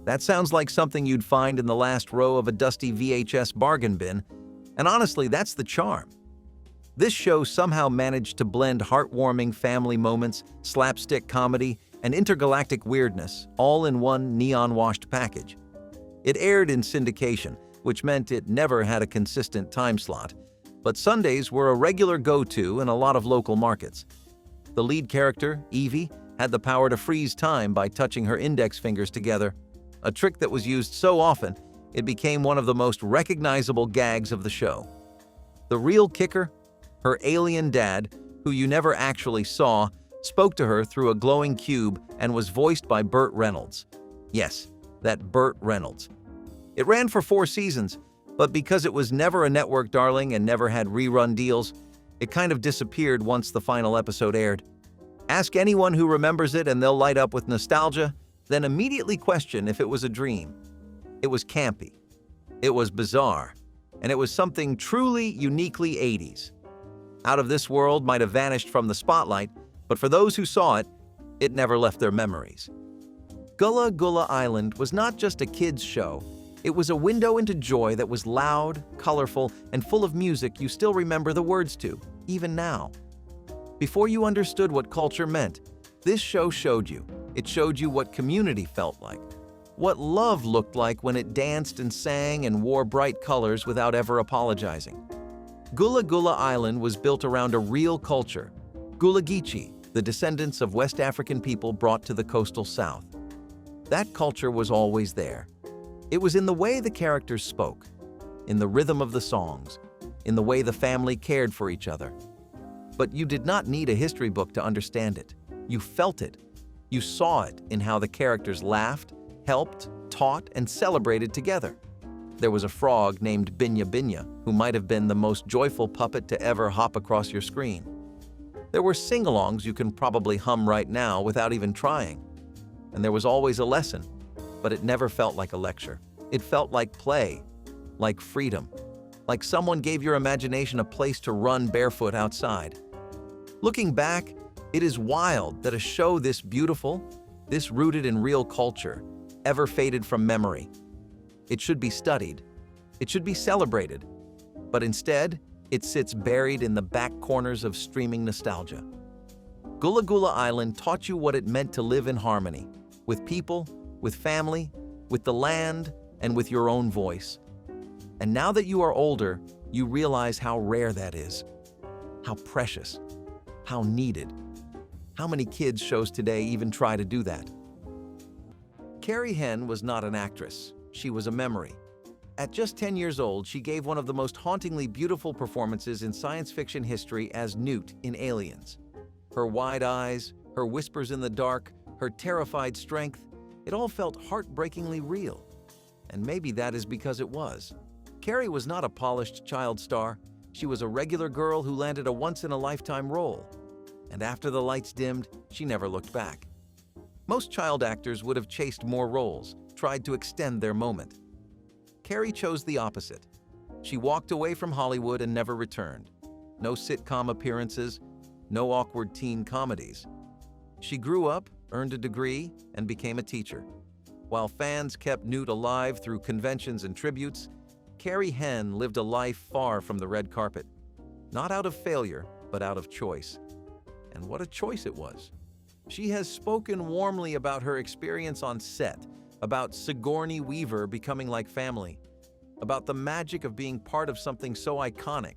That sounds like something you'd find in the last row of a dusty VHS bargain bin, and honestly, that's the charm. This show somehow managed to blend heartwarming family moments, slapstick comedy, and intergalactic weirdness, all in one neon-washed package. It aired in syndication, which meant it never had a consistent time slot, but Sundays were a regular go-to in a lot of local markets. The lead character, Evie, had the power to freeze time by touching her index fingers together, a trick that was used so often it became one of the most recognizable gags of the show. The real kicker? Her alien dad, who you never actually saw, spoke to her through a glowing cube and was voiced by Burt Reynolds. Yes, that Burt Reynolds. It ran for 4 seasons, but because it was never a network darling and never had rerun deals, it kind of disappeared once the final episode aired. Ask anyone who remembers it and they'll light up with nostalgia, then immediately question if it was a dream. It was campy. It was bizarre. And it was something truly, uniquely 80s. Out of This World might have vanished from the spotlight, but for those who saw it, it never left their memories. Gullah Island was not just a kids' show. It was a window into joy that was loud, colorful, and full of music you still remember the words to, even now. Before you understood what culture meant, this show showed you. It showed you what community felt like, what love looked like when it danced and sang and wore bright colors without ever apologizing. Gullah Island was built around a real culture, Gullah, the descendants of West African people brought to the coastal South. That culture was always there. It was in the way the characters spoke, in the rhythm of the songs, in the way the family cared for each other. But you did not need a history book to understand it. You felt it. You saw it in how the characters laughed, helped, taught, and celebrated together. There was a frog named Binya, who might have been the most joyful puppet to ever hop across your screen. There were sing-alongs you can probably hum right now without even trying. And there was always a lesson, but it never felt like a lecture. It felt like play, like freedom, like someone gave your imagination a place to run barefoot outside. Looking back, it is wild that a show this beautiful, this rooted in real culture, ever faded from memory. It should be studied. It should be celebrated. But instead, it sits buried in the back corners of streaming nostalgia. Gullah Island taught you what it meant to live in harmony, with people, with family, with the land, and with your own voice. And now that you are older, you realize how rare that is, how precious, how needed. How many kids shows today even try to do that? Carrie Henn was not an actress. She was a memory. At just 10 years old, she gave one of the most hauntingly beautiful performances in science fiction history as Newt in Aliens. Her wide eyes, her whispers in the dark, her terrified strength, it all felt heartbreakingly real. And maybe that is because it was. Carrie was not a polished child star. She was a regular girl who landed a once-in-a-lifetime role. And after the lights dimmed, she never looked back. Most child actors would have chased more roles, tried to extend their moment. Carrie chose the opposite. She walked away from Hollywood and never returned. No sitcom appearances, no awkward teen comedies. She grew up, earned a degree, and became a teacher. While fans kept Newt alive through conventions and tributes, Carrie Henn lived a life far from the red carpet. Not out of failure, but out of choice. And what a choice it was. She has spoken warmly about her experience on set, about Sigourney Weaver becoming like family, about the magic of being part of something so iconic.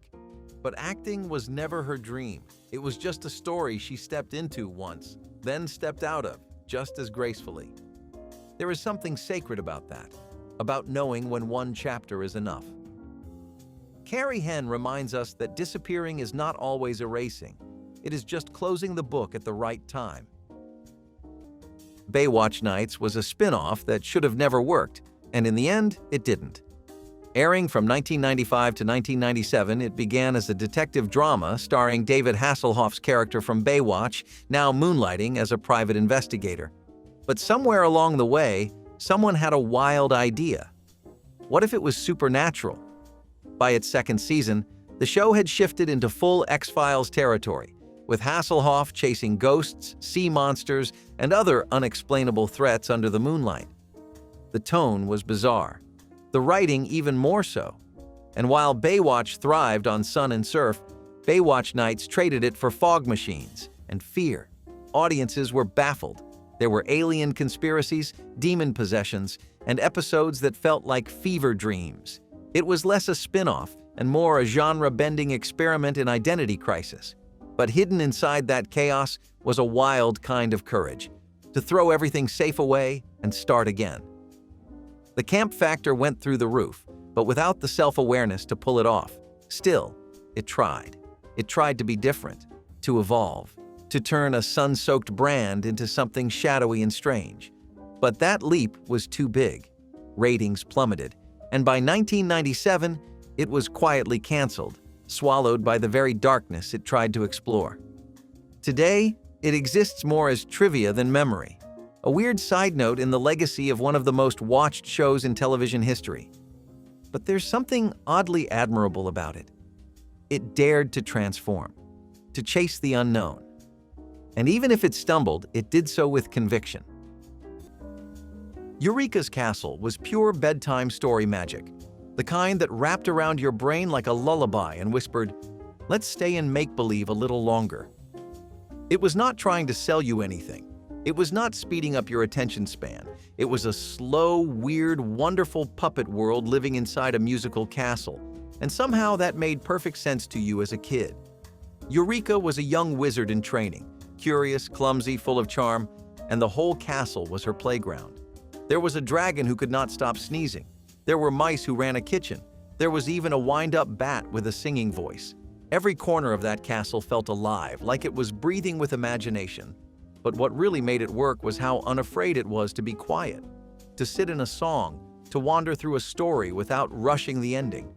But acting was never her dream. It was just a story she stepped into once, then stepped out of, just as gracefully. There is something sacred about that, about knowing when one chapter is enough. Carrie Henn reminds us that disappearing is not always erasing. It is just closing the book at the right time. Baywatch Nights was a spin-off that should have never worked, and in the end, it didn't. Airing from 1995 to 1997, it began as a detective drama starring David Hasselhoff's character from Baywatch, now moonlighting as a private investigator. But somewhere along the way, someone had a wild idea. What if it was supernatural? By its second season, the show had shifted into full X-Files territory, with Hasselhoff chasing ghosts, sea monsters, and other unexplainable threats under the moonlight. The tone was bizarre, the writing even more so. And while Baywatch thrived on sun and surf, Baywatch Nights traded it for fog machines and fear. Audiences were baffled. There were alien conspiracies, demon possessions, and episodes that felt like fever dreams. It was less a spin-off and more a genre-bending experiment in identity crisis. But hidden inside that chaos was a wild kind of courage, to throw everything safe away and start again. The camp factor went through the roof, but without the self-awareness to pull it off. Still, it tried. It tried to be different, to evolve, to turn a sun-soaked brand into something shadowy and strange. But that leap was too big. Ratings plummeted, and by 1997, it was quietly canceled, swallowed by the very darkness it tried to explore. Today, it exists more as trivia than memory, a weird side note in the legacy of one of the most watched shows in television history. But there's something oddly admirable about it. It dared to transform, to chase the unknown. And even if it stumbled, it did so with conviction. Eureeka's castle was pure bedtime story magic, the kind that wrapped around your brain like a lullaby and whispered, "Let's stay in make-believe a little longer." It was not trying to sell you anything. It was not speeding up your attention span. It was a slow, weird, wonderful puppet world living inside a musical castle, and somehow that made perfect sense to you as a kid. Eureeka was a young wizard in training, curious, clumsy, full of charm, and the whole castle was her playground. There was a dragon who could not stop sneezing. There were mice who ran a kitchen. There was even a wind-up bat with a singing voice. Every corner of that castle felt alive, like it was breathing with imagination. But what really made it work was how unafraid it was to be quiet, to sit in a song, to wander through a story without rushing the ending.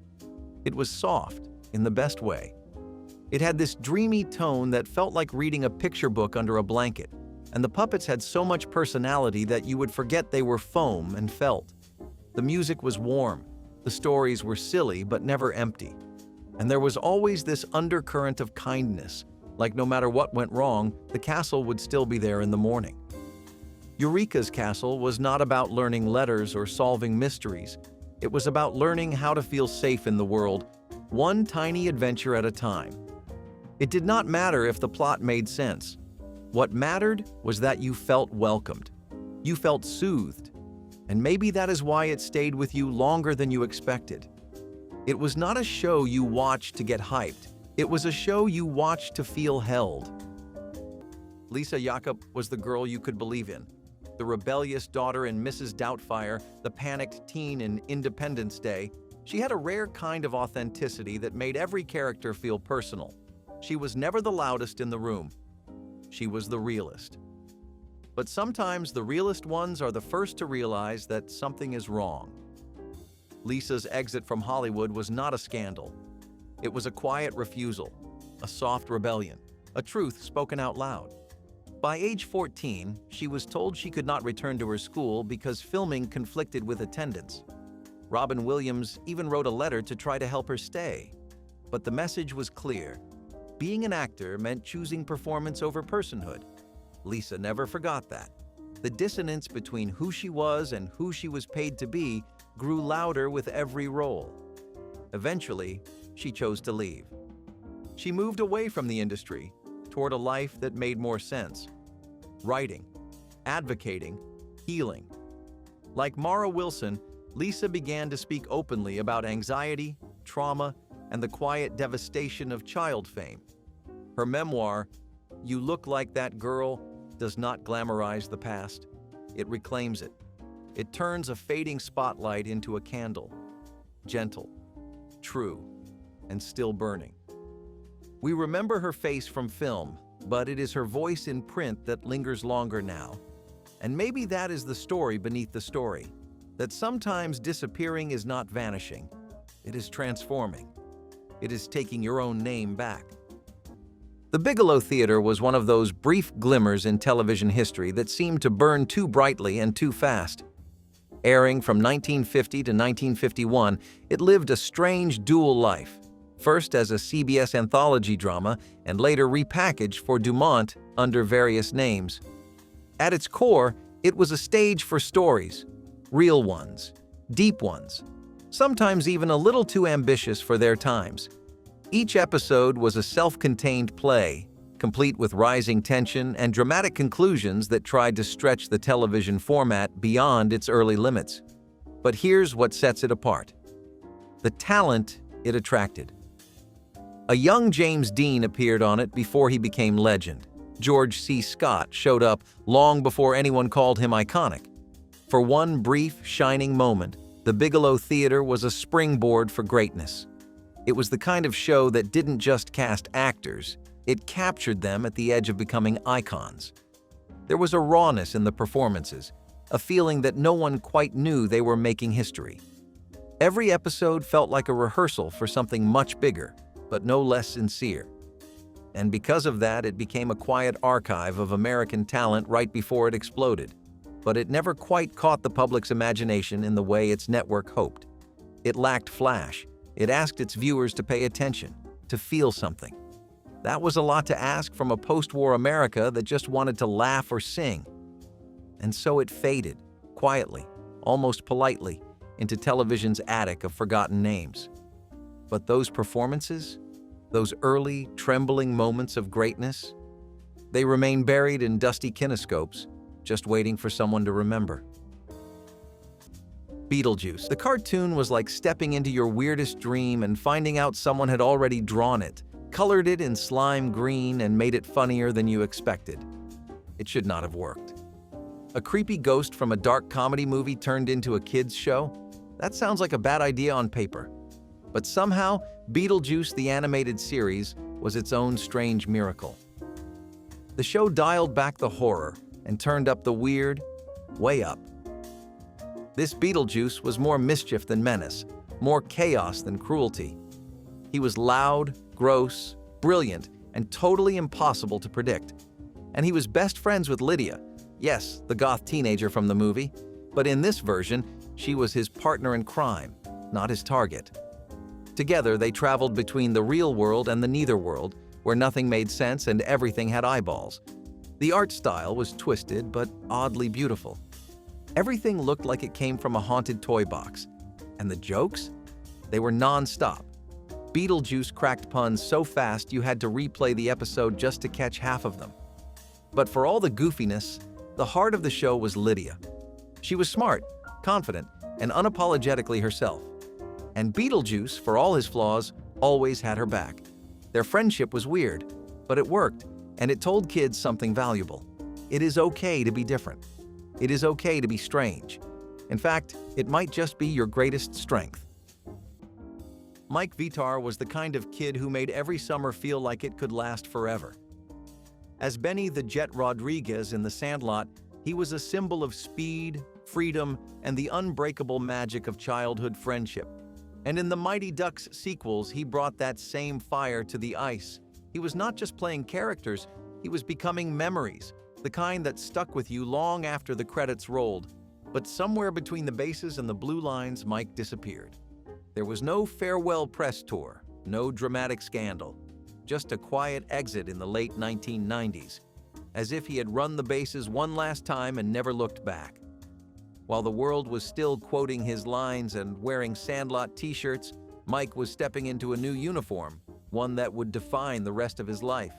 It was soft, in the best way. It had this dreamy tone that felt like reading a picture book under a blanket, and the puppets had so much personality that you would forget they were foam and felt. The music was warm, the stories were silly but never empty, and there was always this undercurrent of kindness, like no matter what went wrong, the castle would still be there in the morning. Eureeka's castle was not about learning letters or solving mysteries. It was about learning how to feel safe in the world, one tiny adventure at a time. It did not matter if the plot made sense. What mattered was that you felt welcomed. You felt soothed. And maybe that is why it stayed with you longer than you expected. It was not a show you watched to get hyped. It was a show you watched to feel held. Lisa Jakub was the girl you could believe in. The rebellious daughter in Mrs. Doubtfire, the panicked teen in Independence Day. She had a rare kind of authenticity that made every character feel personal. She was never the loudest in the room. She was the realest. But sometimes the realest ones are the first to realize that something is wrong. Lisa's exit from Hollywood was not a scandal. It was a quiet refusal, a soft rebellion, a truth spoken out loud. By age 14, she was told she could not return to her school because filming conflicted with attendance. Robin Williams even wrote a letter to try to help her stay. But the message was clear. Being an actor meant choosing performance over personhood. Lisa never forgot that. The dissonance between who she was and who she was paid to be grew louder with every role. Eventually, she chose to leave. She moved away from the industry toward a life that made more sense. Writing, advocating, healing. Like Mara Wilson, Lisa began to speak openly about anxiety, trauma, and the quiet devastation of child fame. Her memoir, You Look Like That Girl, does not glamorize the past. It reclaims it. It turns a fading spotlight into a candle, gentle, true, and still burning. We remember her face from film, but it is her voice in print that lingers longer now. And maybe that is the story beneath the story, that sometimes disappearing is not vanishing. It is transforming. It is taking your own name back. The Bigelow Theater was one of those brief glimmers in television history that seemed to burn too brightly and too fast. Airing from 1950 to 1951, it lived a strange dual life, first as a CBS anthology drama and later repackaged for Dumont under various names. At its core, it was a stage for stories, real ones, deep ones, sometimes even a little too ambitious for their times. Each episode was a self-contained play, complete with rising tension and dramatic conclusions that tried to stretch the television format beyond its early limits. But here's what sets it apart: the talent it attracted. A young James Dean appeared on it before he became legend. George C. Scott showed up long before anyone called him iconic. For one brief, shining moment, the Bigelow Theater was a springboard for greatness. It was the kind of show that didn't just cast actors, it captured them at the edge of becoming icons. There was a rawness in the performances, a feeling that no one quite knew they were making history. Every episode felt like a rehearsal for something much bigger, but no less sincere. And because of that, it became a quiet archive of American talent right before it exploded. But it never quite caught the public's imagination in the way its network hoped. It lacked flash. It asked its viewers to pay attention, to feel something. That was a lot to ask from a post-war America that just wanted to laugh or sing. And so it faded, quietly, almost politely, into television's attic of forgotten names. But those performances, those early, trembling moments of greatness, they remain buried in dusty kinescopes, just waiting for someone to remember. Beetlejuice. The cartoon was like stepping into your weirdest dream and finding out someone had already drawn it, colored it in slime green, and made it funnier than you expected. It should not have worked. A creepy ghost from a dark comedy movie turned into a kids' show? That sounds like a bad idea on paper. But somehow, Beetlejuice the animated series was its own strange miracle. The show dialed back the horror and turned up the weird, way up. This Beetlejuice was more mischief than menace, more chaos than cruelty. He was loud, gross, brilliant, and totally impossible to predict. And he was best friends with Lydia, yes, the goth teenager from the movie, but in this version, she was his partner in crime, not his target. Together, they traveled between the real world and the neither world, where nothing made sense and everything had eyeballs. The art style was twisted but oddly beautiful. Everything looked like it came from a haunted toy box. And the jokes? They were non-stop. Beetlejuice cracked puns so fast you had to replay the episode just to catch half of them. But for all the goofiness, the heart of the show was Lydia. She was smart, confident, and unapologetically herself. And Beetlejuice, for all his flaws, always had her back. Their friendship was weird, but it worked, and it told kids something valuable. It is okay to be different. It is okay to be strange. In fact, it might just be your greatest strength. Mike Vitar was the kind of kid who made every summer feel like it could last forever. As Benny the Jet Rodriguez in The Sandlot, he was a symbol of speed, freedom, and the unbreakable magic of childhood friendship. And in the Mighty Ducks sequels, he brought that same fire to the ice. He was not just playing characters, he was becoming memories, the kind that stuck with you long after the credits rolled. But somewhere between the bases and the blue lines, Mike disappeared. There was no farewell press tour, no dramatic scandal, just a quiet exit in the late 1990s, as if he had run the bases one last time and never looked back. While the world was still quoting his lines and wearing Sandlot t-shirts, Mike was stepping into a new uniform, one that would define the rest of his life.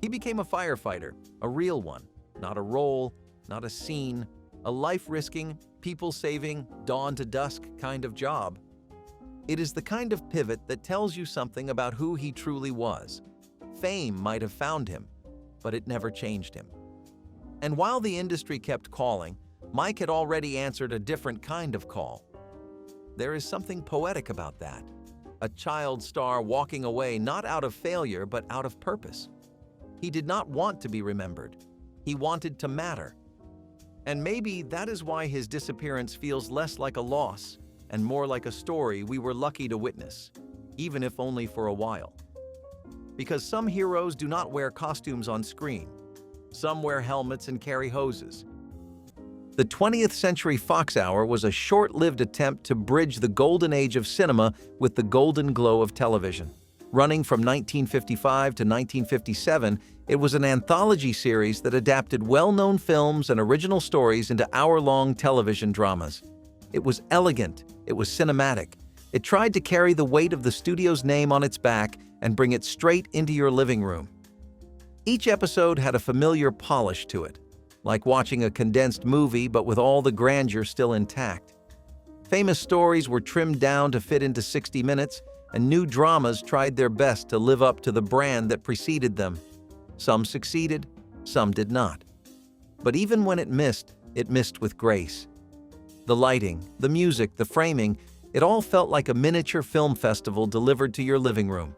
He became a firefighter, a real one, not a role, not a scene, a life-risking, people-saving, dawn-to-dusk kind of job. It is the kind of pivot that tells you something about who he truly was. Fame might have found him, but it never changed him. And while the industry kept calling, Mike had already answered a different kind of call. There is something poetic about that. A child star walking away not out of failure, but out of purpose. He did not want to be remembered. He wanted to matter. And maybe that is why his disappearance feels less like a loss and more like a story we were lucky to witness, even if only for a while. Because some heroes do not wear costumes on screen. Some wear helmets and carry hoses. The 20th Century Fox Hour was a short-lived attempt to bridge the golden age of cinema with the golden glow of television. Running from 1955 to 1957, it was an anthology series that adapted well-known films and original stories into hour-long television dramas. It was elegant, it was cinematic. It tried to carry the weight of the studio's name on its back and bring it straight into your living room. Each episode had a familiar polish to it, like watching a condensed movie but with all the grandeur still intact. Famous stories were trimmed down to fit into 60 minutes, and new dramas tried their best to live up to the brand that preceded them. Some succeeded, some did not. But even when it missed with grace. The lighting, the music, the framing, it all felt like a miniature film festival delivered to your living room.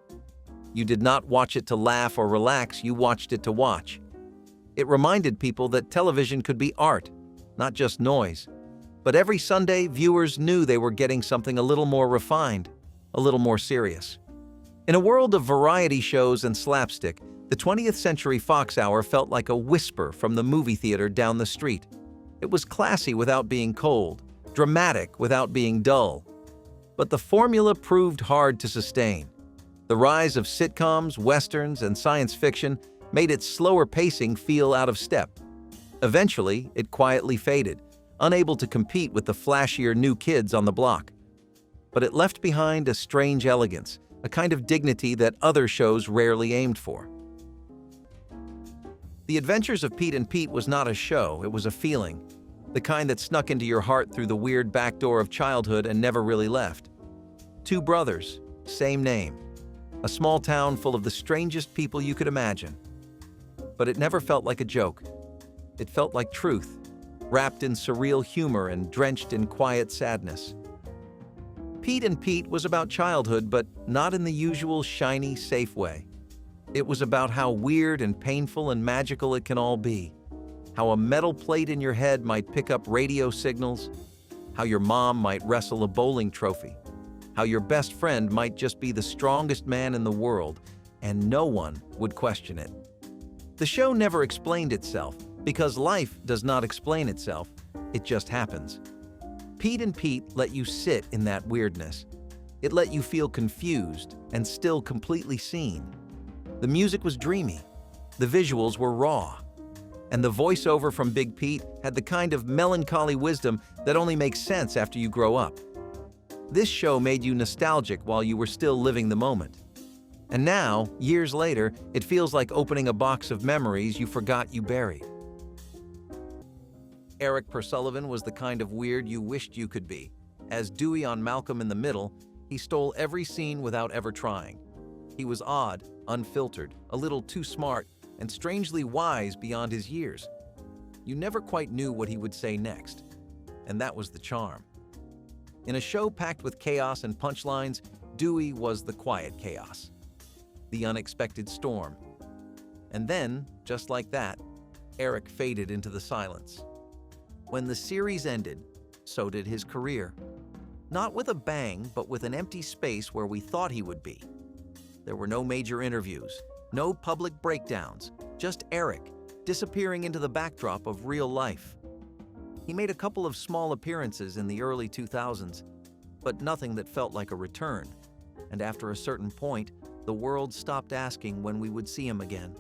You did not watch it to laugh or relax, you watched it to watch. It reminded people that television could be art, not just noise. But every Sunday, viewers knew they were getting something a little more refined, a little more serious. In a world of variety shows and slapstick, the 20th Century Fox Hour felt like a whisper from the movie theater down the street. It was classy without being cold, dramatic without being dull. But the formula proved hard to sustain. The rise of sitcoms, westerns, and science fiction made its slower pacing feel out of step. Eventually, it quietly faded, unable to compete with the flashier new kids on the block. But it left behind a strange elegance, a kind of dignity that other shows rarely aimed for. The Adventures of Pete and Pete was not a show, it was a feeling, the kind that snuck into your heart through the weird back door of childhood and never really left. Two brothers, same name. A small town full of the strangest people you could imagine. But it never felt like a joke. It felt like truth, wrapped in surreal humor and drenched in quiet sadness. Pete and Pete was about childhood, but not in the usual shiny, safe way. It was about how weird and painful and magical it can all be. How a metal plate in your head might pick up radio signals. How your mom might wrestle a bowling trophy. How your best friend might just be the strongest man in the world, and no one would question it. The show never explained itself, because life does not explain itself, it just happens. Pete and Pete let you sit in that weirdness. It let you feel confused and still completely seen. The music was dreamy, the visuals were raw, and the voiceover from Big Pete had the kind of melancholy wisdom that only makes sense after you grow up. This show made you nostalgic while you were still living the moment. And now, years later, it feels like opening a box of memories you forgot you buried. Eric Sullivan was the kind of weird you wished you could be. As Dewey on Malcolm in the Middle, he stole every scene without ever trying. He was odd, unfiltered, a little too smart, and strangely wise beyond his years. You never quite knew what he would say next, and that was the charm. In a show packed with chaos and punchlines, Dewey was the quiet chaos, the unexpected storm. And then, just like that, Eric faded into the silence. When the series ended, so did his career. Not with a bang, but with an empty space where we thought he would be. There were no major interviews, no public breakdowns, just Eric, disappearing into the backdrop of real life. He made a couple of small appearances in the early 2000s, but nothing that felt like a return. And after a certain point, the world stopped asking when we would see him again.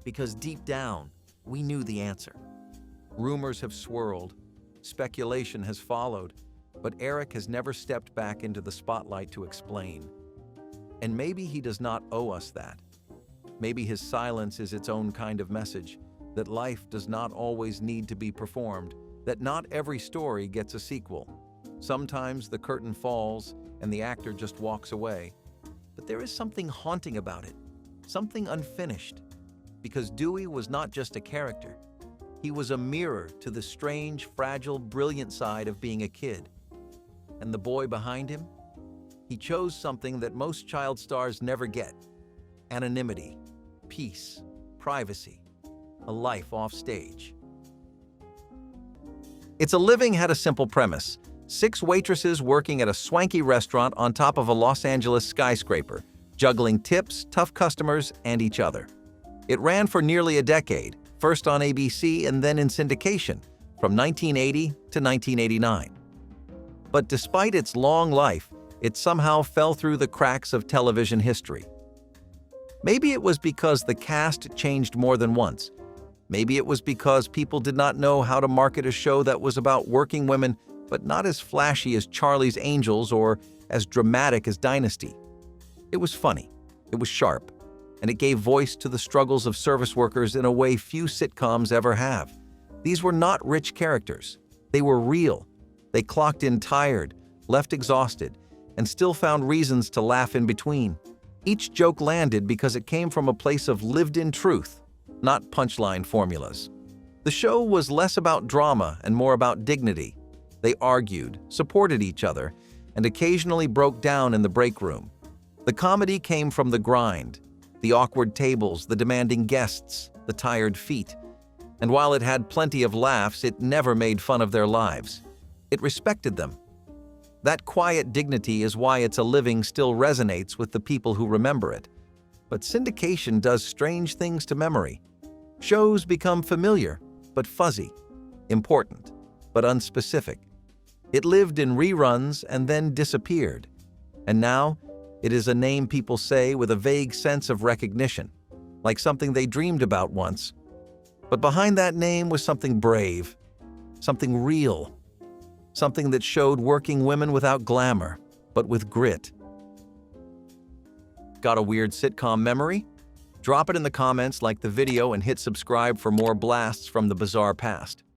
Because deep down, we knew the answer. Rumors have swirled, speculation has followed, but Eric has never stepped back into the spotlight to explain. And maybe he does not owe us that. Maybe his silence is its own kind of message, that life does not always need to be performed, that not every story gets a sequel. Sometimes the curtain falls and the actor just walks away. But there is something haunting about it, something unfinished. Because Dewey was not just a character. He was a mirror to the strange, fragile, brilliant side of being a kid. And the boy behind him? He chose something that most child stars never get. Anonymity, peace, privacy, a life off stage. It's a Living had a simple premise. 6 waitresses working at a swanky restaurant on top of a Los Angeles skyscraper, juggling tips, tough customers, and each other. It ran for nearly a decade, first on ABC and then in syndication, from 1980 to 1989. But despite its long life, it somehow fell through the cracks of television history. Maybe it was because the cast changed more than once. Maybe it was because people did not know how to market a show that was about working women, but not as flashy as Charlie's Angels or as dramatic as Dynasty. It was funny, it was sharp, and it gave voice to the struggles of service workers in a way few sitcoms ever have. These were not rich characters. They were real. They clocked in tired, left exhausted, and still found reasons to laugh in between. Each joke landed because it came from a place of lived-in truth, not punchline formulas. The show was less about drama and more about dignity. They argued, supported each other, and occasionally broke down in the break room. The comedy came from the grind, the awkward tables, the demanding guests, the tired feet. And while it had plenty of laughs, it never made fun of their lives. It respected them. That quiet dignity is why It's a Living still resonates with the people who remember it. But syndication does strange things to memory. Shows become familiar, but fuzzy, important, but unspecific. It lived in reruns and then disappeared. And now, it is a name people say with a vague sense of recognition, like something they dreamed about once. But behind that name was something brave, something real, something that showed working women without glamour, but with grit. Got a weird sitcom memory? Drop it in the comments, like the video, and hit subscribe for more blasts from the bizarre past.